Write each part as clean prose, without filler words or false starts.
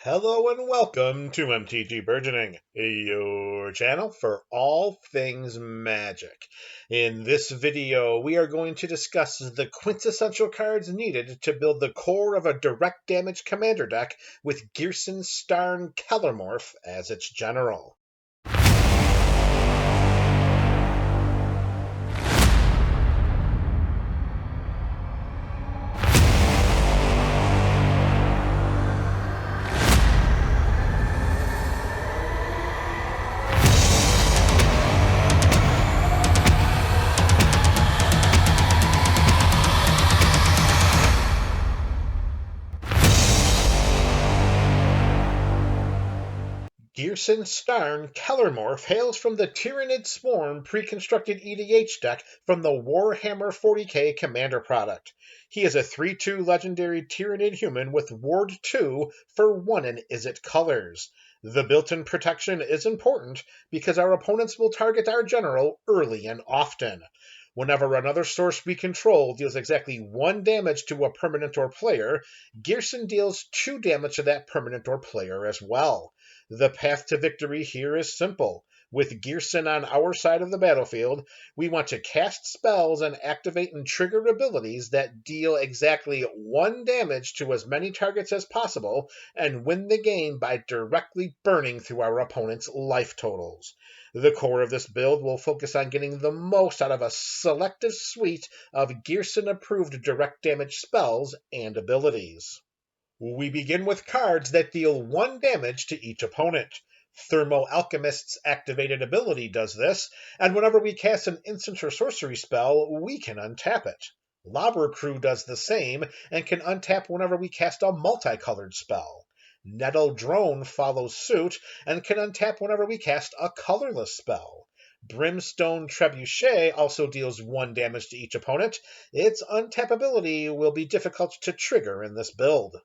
Hello and welcome to MTG Burgeoning, your channel for all things magic. In this video, we are going to discuss the quintessential cards needed to build the core of a direct damage commander deck with Ghyrson Starn Kelermorph as its general. Ghyrson Starn Kelermorph hails from the Tyrannid Swarm pre-constructed EDH deck from the Warhammer 40k Commander product. He is a 3/2 legendary Tyrannid human with Ward 2 for 1 in Izzet colors. The built-in protection is important because our opponents will target our general early and often. Whenever another source we control deals exactly 1 damage to a permanent or player, Ghyrson deals 2 damage to that permanent or player as well. The path to victory here is simple. With Ghyrson on our side of the battlefield, we want to cast spells and activate and trigger abilities that deal exactly 1 damage to as many targets as possible and win the game by directly burning through our opponent's life totals. The core of this build will focus on getting the most out of a selective suite of Ghyrson-approved direct damage spells and abilities. We begin with cards that deal 1 damage to each opponent. Thermo Alchemist's activated ability does this, and whenever we cast an instant or sorcery spell, we can untap it. Lobber Crew does the same, and can untap whenever we cast a multicolored spell. Nettle Drone follows suit, and can untap whenever we cast a colorless spell. Brimstone Trebuchet also deals 1 damage to each opponent. Its untap ability will be difficult to trigger in this build.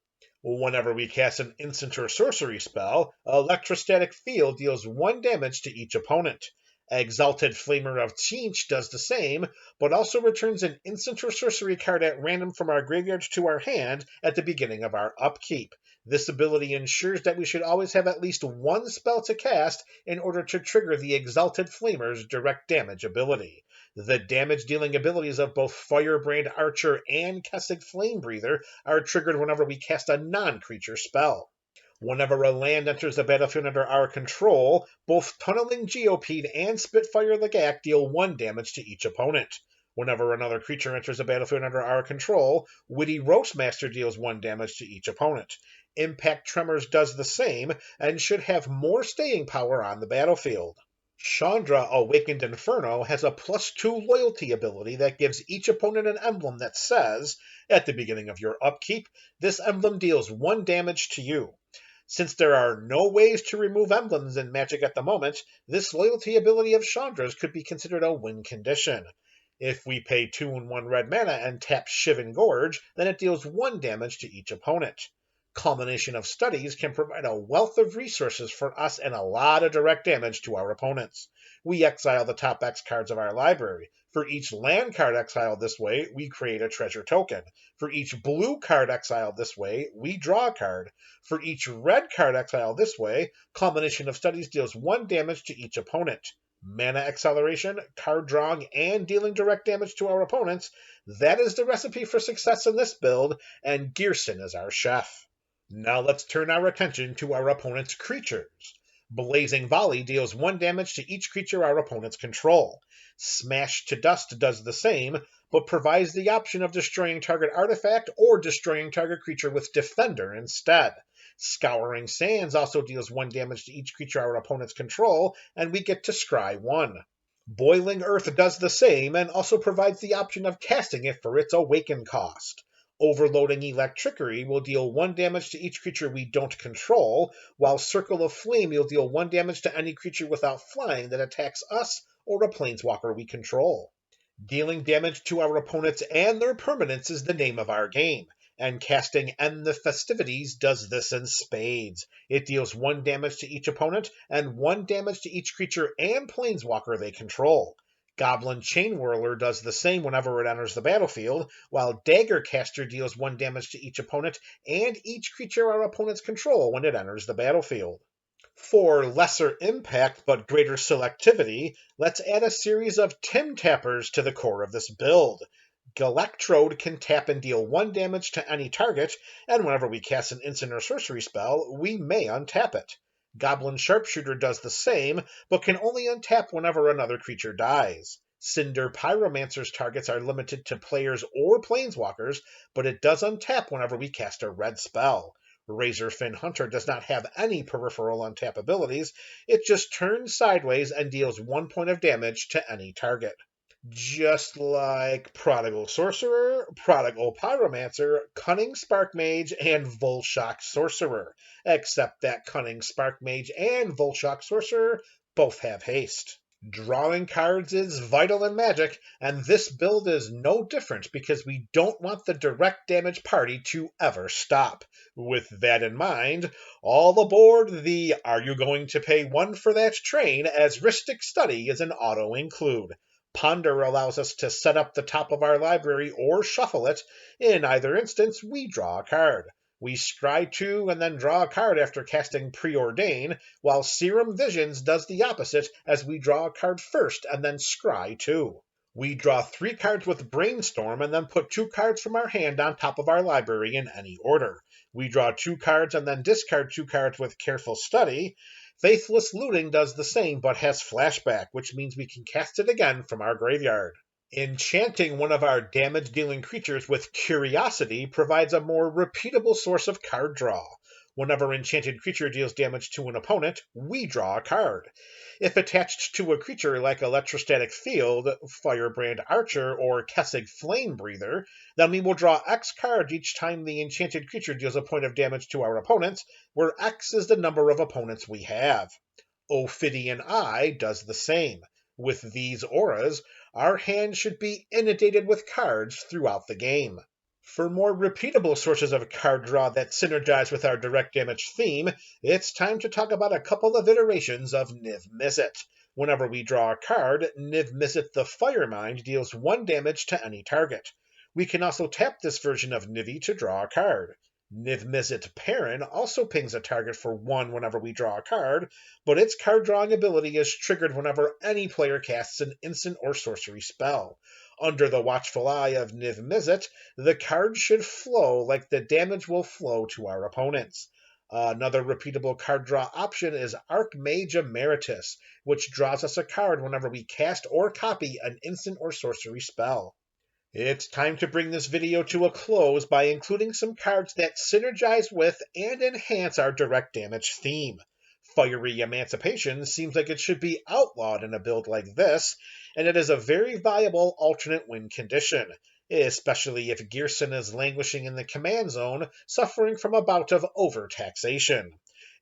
Whenever we cast an instant or sorcery spell, Electrostatic Field deals 1 damage to each opponent. Exalted Flamer of Tzeentch does the same, but also returns an instant or sorcery card at random from our graveyard to our hand at the beginning of our upkeep. This ability ensures that we should always have at least 1 spell to cast in order to trigger the Exalted Flamer's direct damage ability. The damage-dealing abilities of both Firebrand Archer and Kessig Flamebreather are triggered whenever we cast a non-creature spell. Whenever a land enters the battlefield under our control, both Tunneling Geopede and Spitfire Legak deal 1 damage to each opponent. Whenever another creature enters the battlefield under our control, Witty Roastmaster deals 1 damage to each opponent. Impact Tremors does the same, and should have more staying power on the battlefield. Chandra, Awakened Inferno, has a +2 loyalty ability that gives each opponent an emblem that says, at the beginning of your upkeep, this emblem deals 1 damage to you. Since there are no ways to remove emblems in Magic at the moment, this loyalty ability of Chandra's could be considered a win condition. If we pay 2 and 1 red mana and tap Shivan Gorge, then it deals 1 damage to each opponent. Culmination of Studies can provide a wealth of resources for us and a lot of direct damage to our opponents. We exile the top X cards of our library. For each land card exiled this way, we create a treasure token. For each blue card exiled this way, we draw a card. For each red card exiled this way, Culmination of Studies deals 1 damage to each opponent. Mana acceleration, card drawing, and dealing direct damage to our opponents, that is the recipe for success in this build, and Ghyrson is our chef. Now let's turn our attention to our opponent's creatures. Blazing Volley deals 1 damage to each creature our opponents control. Smash to Dust does the same, but provides the option of destroying target artifact or destroying target creature with Defender instead. Scouring Sands also deals 1 damage to each creature our opponents control, and we get to scry 1. Boiling Earth does the same, and also provides the option of casting it for its Awaken cost. Overloading Electrickery will deal 1 damage to each creature we don't control, while Circle of Flame will deal 1 damage to any creature without flying that attacks us or a planeswalker we control. Dealing damage to our opponents and their permanents is the name of our game, and casting End the Festivities does this in spades. It deals 1 damage to each opponent and 1 damage to each creature and planeswalker they control. Goblin Chain Whirler does the same whenever it enters the battlefield, while Dagger Caster deals 1 damage to each opponent and each creature our opponents control when it enters the battlefield. For lesser impact but greater selectivity, let's add a series of Tim Tappers to the core of this build. Galactrode can tap and deal 1 damage to any target, and whenever we cast an instant or sorcery spell, we may untap it. Goblin Sharpshooter does the same, but can only untap whenever another creature dies. Cinder Pyromancer's targets are limited to players or planeswalkers, but it does untap whenever we cast a red spell. Razorfin Hunter does not have any peripheral untap abilities, it just turns sideways and deals 1 point of damage to any target. Just like Prodigal Sorcerer, Prodigal Pyromancer, Cunning Spark Mage, and Volshock Sorcerer, except that Cunning Spark Mage and Volshock Sorcerer both have haste. Drawing cards is vital in Magic, and this build is no different because we don't want the direct damage party to ever stop. With that in mind, all aboard the Are You Going to Pay 1 for That train, as Rhystic Study is an auto-include. Ponder allows us to set up the top of our library or shuffle it. In either instance, we draw a card. We scry 2 and then draw a card after casting Preordain, while Serum Visions does the opposite as we draw a card first and then scry 2. We draw 3 cards with Brainstorm and then put 2 cards from our hand on top of our library in any order. We draw 2 cards and then discard 2 cards with Careful Study. Faithless Looting does the same but has Flashback, which means we can cast it again from our graveyard. Enchanting one of our damage-dealing creatures with Curiosity provides a more repeatable source of card draw. Whenever enchanted creature deals damage to an opponent, we draw a card. If attached to a creature like Electrostatic Field, Firebrand Archer, or Kessig Flame Breather, then we will draw X cards each time the enchanted creature deals a point of damage to our opponents, where X is the number of opponents we have. Ophidian Eye does the same. With these auras, our hand should be inundated with cards throughout the game. For more repeatable sources of card draw that synergize with our direct damage theme, it's time to talk about a couple of iterations of Niv Mizzet. Whenever we draw a card, Niv Mizzet the Firemind deals 1 damage to any target. We can also tap this version of Nivi to draw a card. Niv Mizzet Perrin also pings a target for 1 whenever we draw a card, but its card drawing ability is triggered whenever any player casts an instant or sorcery spell. Under the watchful eye of Niv Mizzet, the cards should flow like the damage will flow to our opponents. Another repeatable card draw option is Archmage Emeritus, which draws us a card whenever we cast or copy an instant or sorcery spell. It's time to bring this video to a close by including some cards that synergize with and enhance our direct damage theme. Fiery Emancipation seems like it should be outlawed in a build like this, and it is a very viable alternate win condition, especially if Ghyrson is languishing in the command zone, suffering from a bout of overtaxation.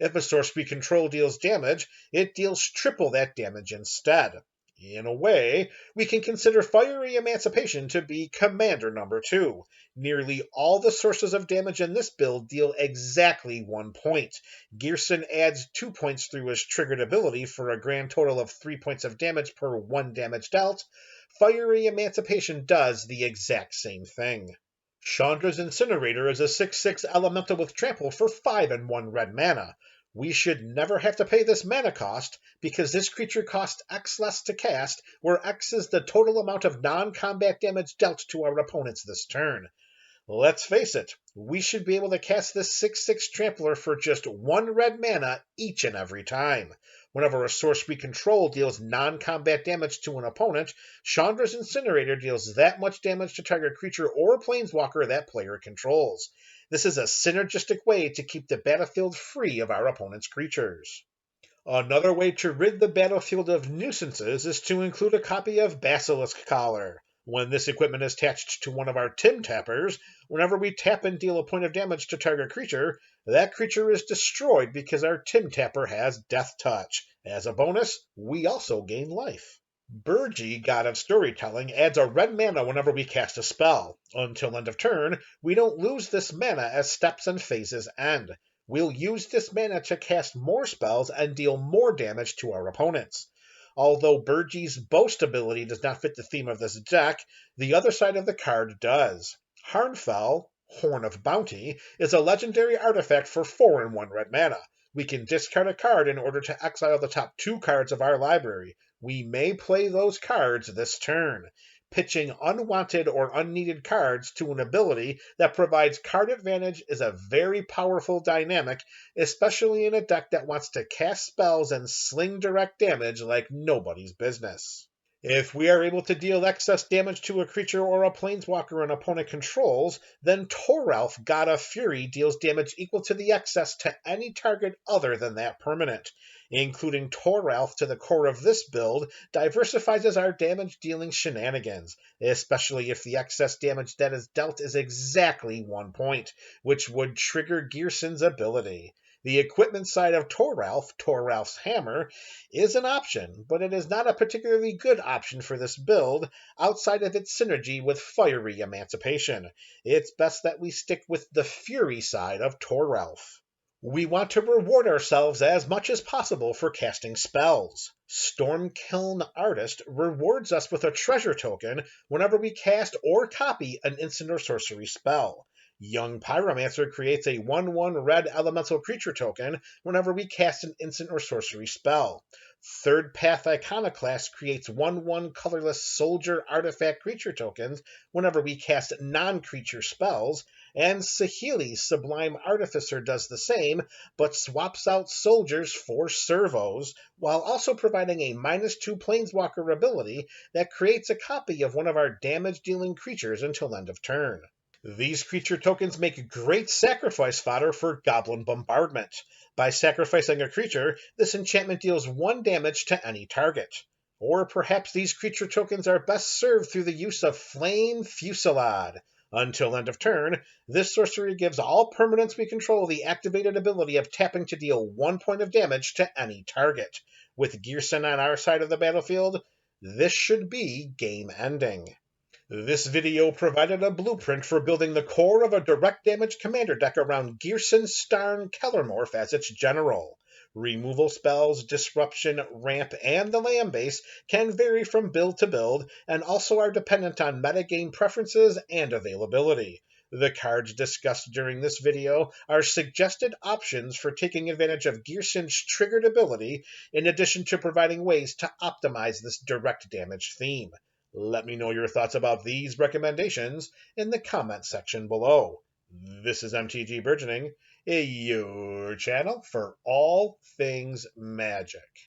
If a source we control deals damage, it deals triple that damage instead. In a way, we can consider Fiery Emancipation to be Commander number 2. Nearly all the sources of damage in this build deal exactly 1 point. Ghyrson adds 2 points through his triggered ability for a grand total of 3 points of damage per 1 damage dealt. Fiery Emancipation does the exact same thing. Chandra's Incinerator is a 6/6 elemental with trample for 5 and 1 red mana. We should never have to pay this mana cost, because this creature costs X less to cast, where X is the total amount of non-combat damage dealt to our opponents this turn. Let's face it, we should be able to cast this 6/6 Trampler for just 1 red mana each and every time. Whenever a source we control deals non-combat damage to an opponent, Chandra's Incinerator deals that much damage to target creature or planeswalker that player controls. This is a synergistic way to keep the battlefield free of our opponent's creatures. Another way to rid the battlefield of nuisances is to include a copy of Basilisk Collar. When this equipment is attached to one of our Tim Tappers, whenever we tap and deal a point of damage to target creature, that creature is destroyed because our Tim Tapper has Death Touch. As a bonus, we also gain life. Burgi, God of Storytelling, adds a red mana whenever we cast a spell. Until end of turn, we don't lose this mana as steps and phases end. We'll use this mana to cast more spells and deal more damage to our opponents. Although Burgie's Boast ability does not fit the theme of this deck, the other side of the card does. Harnfell, Horn of Bounty, is a legendary artifact for 4 and 1 red mana. We can discard a card in order to exile the top 2 cards of our library. We may play those cards this turn. Pitching unwanted or unneeded cards to an ability that provides card advantage is a very powerful dynamic, especially in a deck that wants to cast spells and sling direct damage like nobody's business. If we are able to deal excess damage to a creature or a planeswalker an opponent controls, then Toralf, God of Fury, deals damage equal to the excess to any target other than that permanent. Including Toralf to the core of this build diversifies our damage-dealing shenanigans, especially if the excess damage that is dealt is exactly 1 point, which would trigger Ghyrson's ability. The equipment side of Toralf, Toralf's Hammer, is an option, but it is not a particularly good option for this build outside of its synergy with Fiery Emancipation. It's best that we stick with the Fury side of Toralf. We want to reward ourselves as much as possible for casting spells. Stormkiln Artist rewards us with a treasure token whenever we cast or copy an instant or sorcery spell. Young Pyromancer creates a 1/1 red elemental creature token whenever we cast an instant or sorcery spell. Third Path Iconoclast creates 1/1 colorless soldier artifact creature tokens whenever we cast non-creature spells, and Saheeli's Sublime Artificer does the same, but swaps out soldiers for servos, while also providing a -2 planeswalker ability that creates a copy of one of our damage-dealing creatures until end of turn. These creature tokens make great sacrifice fodder for Goblin Bombardment. By sacrificing a creature, this enchantment deals 1 damage to any target. Or perhaps these creature tokens are best served through the use of Flame Fusillade. Until end of turn, this sorcery gives all permanents we control the activated ability of tapping to deal 1 point of damage to any target. With Ghyrson on our side of the battlefield, this should be game-ending. This video provided a blueprint for building the core of a direct damage commander deck around Ghyrson Starn Kelermorph as its general. Removal spells, disruption, ramp, and the land base can vary from build to build and also are dependent on metagame preferences and availability. The cards discussed during this video are suggested options for taking advantage of Ghyrson's triggered ability, in addition to providing ways to optimize this direct damage theme. Let me know your thoughts about these recommendations in the comment section below. This is MTG Burgeoning, your channel for all things magic.